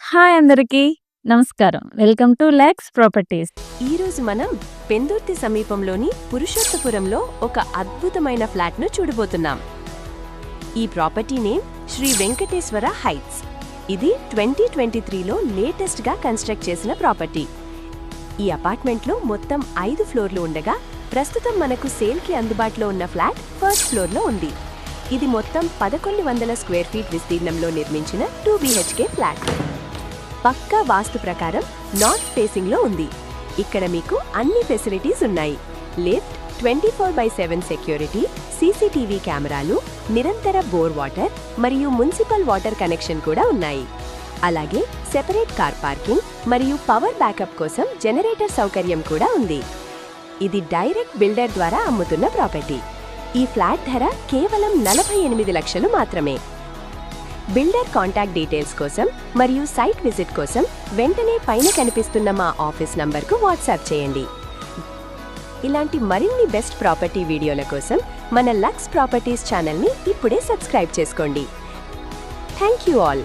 Hi అందరికీ నమస్కారం. Welcome to Lex properties. ఈరోజు మనం పెందుర్తి సమీపంలోని పురుషోత్తపురంలో ఒక అద్భుతమైన ఫ్లాట్ను చూడబోతున్నాం. ఈ property name Shri Venkateshwara heights. ఇది 2023లో లేటెస్ట్గా కన్స్ట్రక్ట్ చేసిన ప్రాపర్టీ. ఈ అపార్ట్మెంట్లో మొత్తం 5 ఫ్లోర్లు ఉండగా ప్రస్తుతం మనకు సేల్కి అందుబాటులో ఉన్న ఫ్లాట్ ఫస్ట్ ఫ్లోర్లో ఉంది. ఇది మొత్తం 1100 స్క్వేర్ ఫీట్ విస్తీర్ణంలో నిర్మించిన 2 BHK ఫ్లాట్. పక్కా వాస్తు ప్రకారం నార్త్ ఫేసింగ్ లో ఉంది. ఇక్కడ మీకు అన్ని ఫెసిలిటీస్ ఉన్నాయి. లిఫ్ట్, 24/7 సెక్యూరిటీ, సీసీటీవీ కెమెరాలు, నిరంతర బోర్ వాటర్ మరియు మున్సిపల్ వాటర్ కనెక్షన్ కూడా ఉన్నాయి. అలాగే సెపరేట్ కార్ పార్కింగ్ మరియు పవర్ బ్యాకప్ కోసం జనరేటర్ సౌకర్యం కూడా ఉంది. ఇది డైరెక్ట్ బిల్డర్ ద్వారా అమ్ముతున్న ప్రాపర్టీ. ఈ ఫ్లాట్ ధర కేవలం 48 లక్షలు మాత్రమే. బిల్డర్ కాంటాక్ట్ డీటెయిల్స్ కోసం మరియు సైట్ విజిట్ కోసం వెంటనే పైన కనిపిస్తున్న మా ఆఫీస్ నంబర్కు వాట్సాప్ చేయండి. ఇలాంటి మరిన్ని బెస్ట్ ప్రాపర్టీ వీడియోల కోసం మన లక్స్ ప్రాపర్టీస్ ఛానల్ని ఇప్పుడే సబ్స్క్రైబ్ చేసుకోండి. Thank you all.